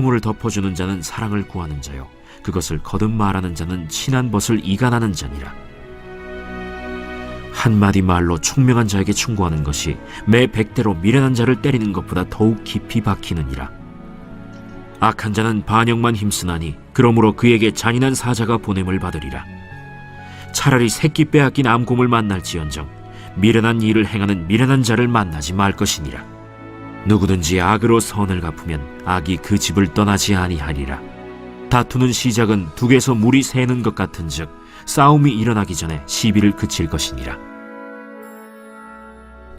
허물을 덮어주는 자는 사랑을 구하는 자요 그것을 거듭 말하는 자는 친한 벗을 이간하는 자니라. 한마디 말로 총명한 자에게 충고하는 것이 매 100대로 미련한 자를 때리는 것보다 더욱 깊이 박히느니라. 악한 자는 반역만 힘쓰나니 그러므로 그에게 잔인한 사자가 보냄을 받으리라. 차라리 새끼 빼앗긴 암곰을 만날지언정 미련한 일을 행하는 미련한 자를 만나지 말 것이니라. 누구든지 악으로 선을 갚으면 악이 그 집을 떠나지 아니하리라. 다투는 시작은 둑에서 물이 새는 것 같은즉 싸움이 일어나기 전에 시비를 그칠 것이니라.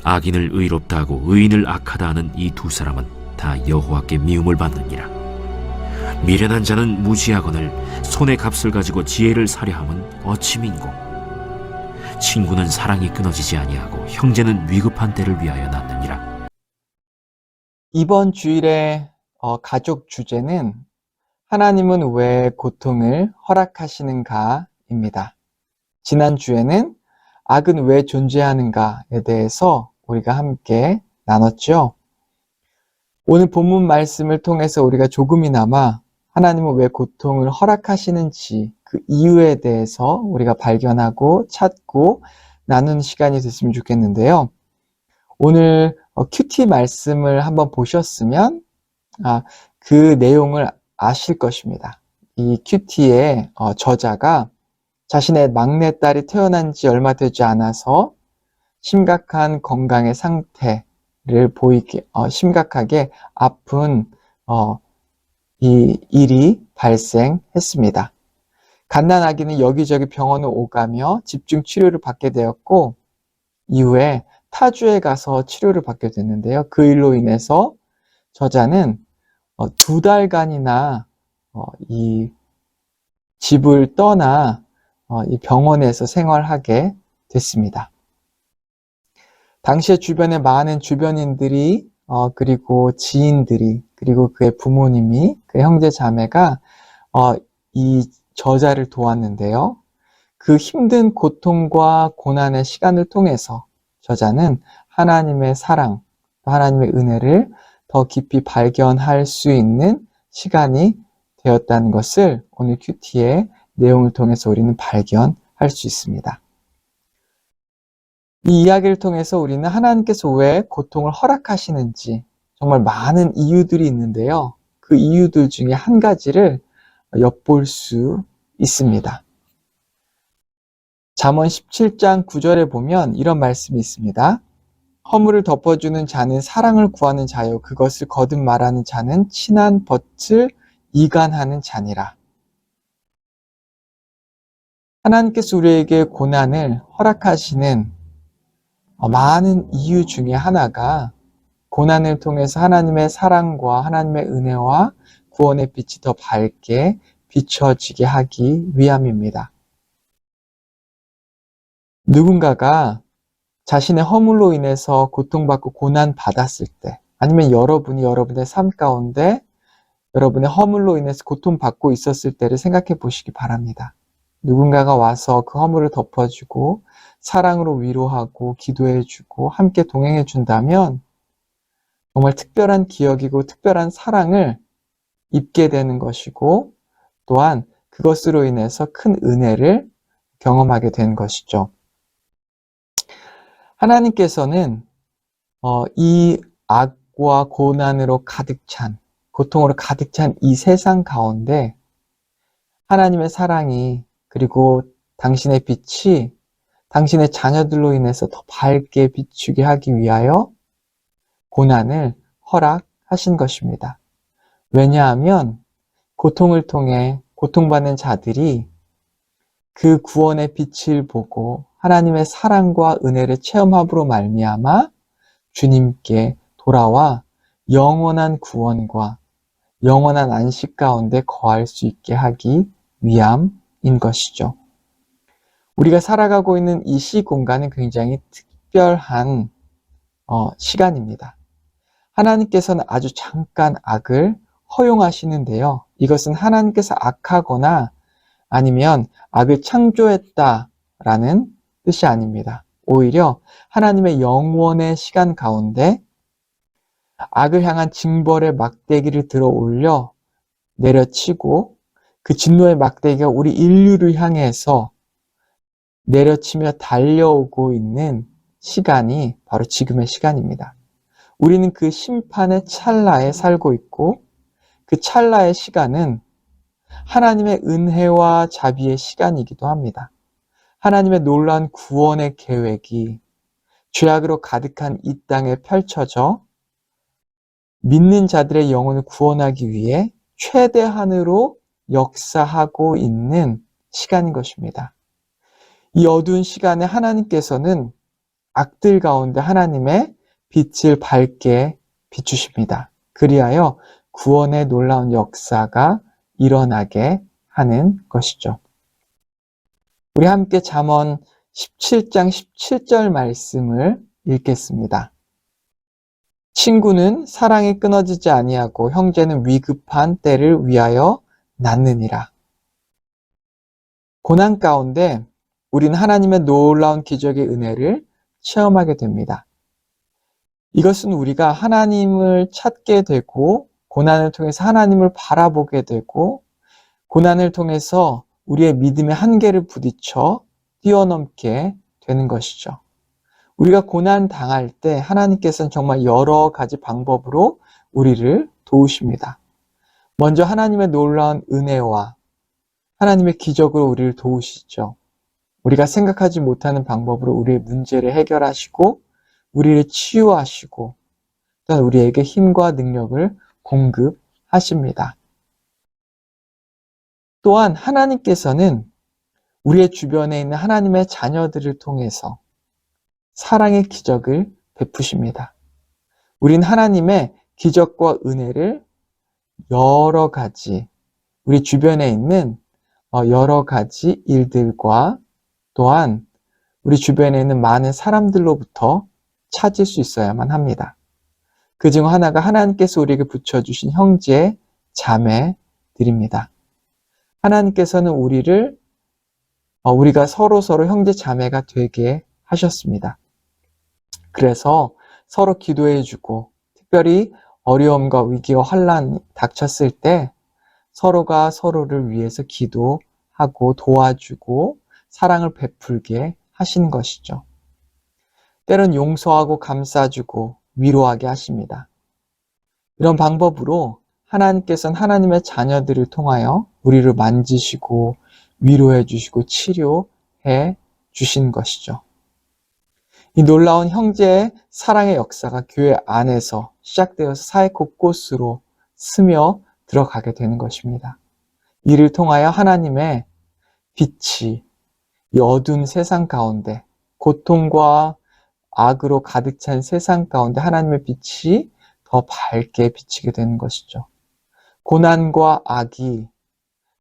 악인을 의롭다 하고 의인을 악하다 하는 이 두 사람은 다 여호와께 미움을 받느니라. 미련한 자는 무지하거늘 손의 값을 가지고 지혜를 사려 함은 어찌 민고. 친구는 사랑이 끊어지지 아니하고 형제는 위급한 때를 위하여 낳느니라. 이번 주일의 가족 주제는 하나님은 왜 고통을 허락하시는가입니다. 지난 주에는 악은 왜 존재하는가에 대해서 우리가 함께 나눴죠. 오늘 본문 말씀을 통해서 우리가 조금이나마 하나님은 왜 고통을 허락하시는지 그 이유에 대해서 우리가 발견하고 찾고 나누는 시간이 됐으면 좋겠는데요. 오늘 큐티 말씀을 한번 보셨으면 그 내용을 아실 것입니다. 이 큐티의 저자가 자신의 막내딸이 태어난 지 얼마 되지 않아서 심각한 건강의 상태를 보이게 심각하게 아픈 이 일이 발생했습니다. 갓난아기는 여기저기 병원을 오가며 집중 치료를 받게 되었고 이후에 타주에 가서 치료를 받게 됐는데요. 그 일로 인해서 저자는 2달간이나 이 집을 떠나 이 병원에서 생활하게 됐습니다. 당시에 주변에 많은 주변인들이 그리고 지인들이 그리고 그의 부모님이 그의 형제 자매가 이 저자를 도왔는데요. 그 힘든 고통과 고난의 시간을 통해서 저자는 하나님의 사랑, 하나님의 은혜를 더 깊이 발견할 수 있는 시간이 되었다는 것을 오늘 큐티의 내용을 통해서 우리는 발견할 수 있습니다. 이 이야기를 통해서 우리는 하나님께서 왜 고통을 허락하시는지 정말 많은 이유들이 있는데요. 그 이유들 중에 한 가지를 엿볼 수 있습니다. 잠언 17장 9절에 보면 이런 말씀이 있습니다. 허물을 덮어주는 자는 사랑을 구하는 자요 그것을 거듭 말하는 자는 친한 벗을 이간하는 자니라. 하나님께서 우리에게 고난을 허락하시는 많은 이유 중에 하나가 고난을 통해서 하나님의 사랑과 하나님의 은혜와 구원의 빛이 더 밝게 비춰지게 하기 위함입니다. 누군가가 자신의 허물로 인해서 고통받고 고난받았을 때 아니면 여러분이 여러분의 삶 가운데 여러분의 허물로 인해서 고통받고 있었을 때를 생각해 보시기 바랍니다. 누군가가 와서 그 허물을 덮어주고 사랑으로 위로하고 기도해주고 함께 동행해준다면 정말 특별한 기억이고 특별한 사랑을 입게 되는 것이고 또한 그것으로 인해서 큰 은혜를 경험하게 된 것이죠. 하나님께서는 이 악과 고난으로 가득 찬 고통으로 가득 찬 이 세상 가운데 하나님의 사랑이 그리고 당신의 빛이 당신의 자녀들로 인해서 더 밝게 비추게 하기 위하여 고난을 허락하신 것입니다. 왜냐하면 고통을 통해 고통받는 자들이 그 구원의 빛을 보고 하나님의 사랑과 은혜를 체험함으로 말미암아 주님께 돌아와 영원한 구원과 영원한 안식 가운데 거할 수 있게 하기 위함인 것이죠. 우리가 살아가고 있는 이 시공간은 굉장히 특별한 시간입니다. 하나님께서는 아주 잠깐 악을 허용하시는데요. 이것은 하나님께서 악하거나 아니면 악을 창조했다라는 뜻이 아닙니다. 오히려 하나님의 영원의 시간 가운데 악을 향한 징벌의 막대기를 들어 올려 내려치고 그 진노의 막대기가 우리 인류를 향해서 내려치며 달려오고 있는 시간이 바로 지금의 시간입니다. 우리는 그 심판의 찰나에 살고 있고 그 찰나의 시간은 하나님의 은혜와 자비의 시간이기도 합니다. 하나님의 놀라운 구원의 계획이 죄악으로 가득한 이 땅에 펼쳐져 믿는 자들의 영혼을 구원하기 위해 최대한으로 역사하고 있는 시간인 것입니다. 이 어두운 시간에 하나님께서는 악들 가운데 하나님의 빛을 밝게 비추십니다. 그리하여 구원의 놀라운 역사가 일어나게 하는 것이죠. 우리 함께 잠언 17장 17절 말씀을 읽겠습니다. 친구는 사랑이 끊어지지 아니하고 형제는 위급한 때를 위하여 낳느니라. 고난 가운데 우리는 하나님의 놀라운 기적의 은혜를 체험하게 됩니다. 이것은 우리가 하나님을 찾게 되고 고난을 통해서 하나님을 바라보게 되고 고난을 통해서 우리의 믿음의 한계를 부딪혀 뛰어넘게 되는 것이죠. 우리가 고난 당할 때 하나님께서는 정말 여러 가지 방법으로 우리를 도우십니다. 먼저 하나님의 놀라운 은혜와 하나님의 기적으로 우리를 도우시죠. 우리가 생각하지 못하는 방법으로 우리의 문제를 해결하시고 우리를 치유하시고 또한 우리에게 힘과 능력을 공급하십니다. 또한 하나님께서는 우리의 주변에 있는 하나님의 자녀들을 통해서 사랑의 기적을 베푸십니다. 우린 하나님의 기적과 은혜를 여러 가지 우리 주변에 있는 여러 가지 일들과 또한 우리 주변에 있는 많은 사람들로부터 찾을 수 있어야만 합니다. 그중 하나가 하나님께서 우리에게 붙여주신 형제, 자매들입니다. 하나님께서는 우리가 서로 형제, 자매가 되게 하셨습니다. 그래서 서로 기도해주고 특별히 어려움과 위기와 환난이 닥쳤을 때 서로가 서로를 위해서 기도하고 도와주고 사랑을 베풀게 하신 것이죠. 때론 용서하고 감싸주고 위로하게 하십니다. 이런 방법으로 하나님께서는 하나님의 자녀들을 통하여 우리를 만지시고 위로해 주시고 치료해 주신 것이죠. 이 놀라운 형제의 사랑의 역사가 교회 안에서 시작되어서 사회 곳곳으로 스며 들어가게 되는 것입니다. 이를 통하여 하나님의 빛이 이 어두운 세상 가운데 고통과 악으로 가득 찬 세상 가운데 하나님의 빛이 더 밝게 비치게 되는 것이죠. 고난과 악이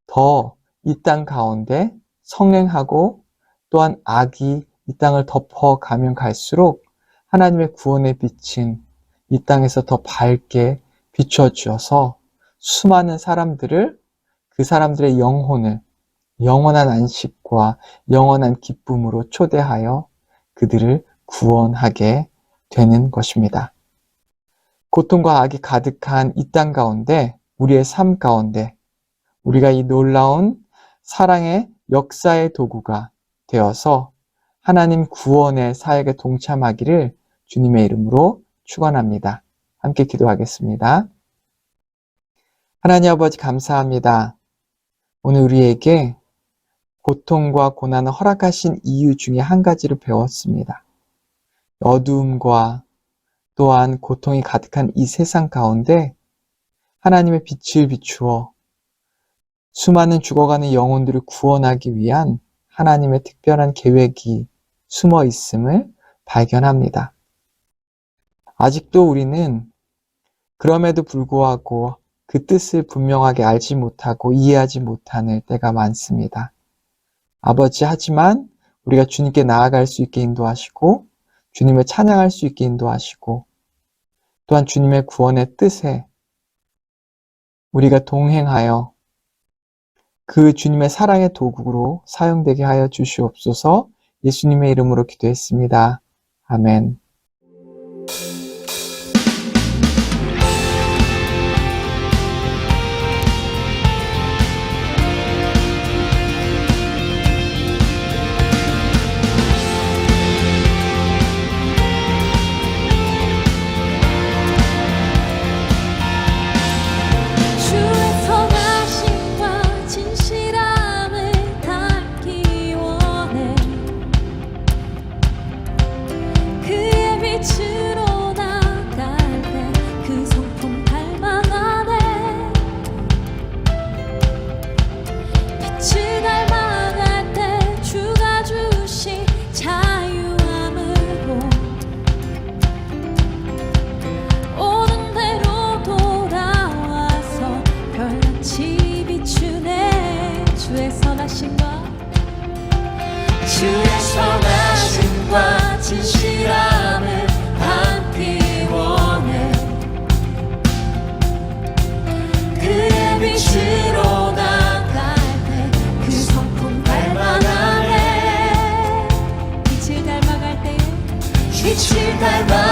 더 이 땅 가운데 성행하고 또한 악이 이 땅을 덮어가면 갈수록 하나님의 구원의 빛은 이 땅에서 더 밝게 비춰주어서 수많은 사람들을 그 사람들의 영혼을 영원한 안식과 영원한 기쁨으로 초대하여 그들을 구원하게 되는 것입니다. 고통과 악이 가득한 이 땅 가운데 우리의 삶 가운데 우리가 이 놀라운 사랑의 역사의 도구가 되어서 하나님 구원의 사역에 동참하기를 주님의 이름으로 축원합니다. 함께 기도하겠습니다. 하나님 아버지 감사합니다. 오늘 우리에게 고통과 고난을 허락하신 이유 중에 한 가지를 배웠습니다. 어두움과 또한 고통이 가득한 이 세상 가운데 하나님의 빛을 비추어 수많은 죽어가는 영혼들을 구원하기 위한 하나님의 특별한 계획이 숨어 있음을 발견합니다. 아직도 우리는 그럼에도 불구하고 그 뜻을 분명하게 알지 못하고 이해하지 못하는 때가 많습니다. 아버지, 하지만 우리가 주님께 나아갈 수 있게 인도하시고 주님을 찬양할 수 있게 인도하시고 또한 주님의 구원의 뜻에 우리가 동행하여 그 주님의 사랑의 도구로 사용되게 하여 주시옵소서. 예수님의 이름으로 기도했습니다. 아멘. 닮아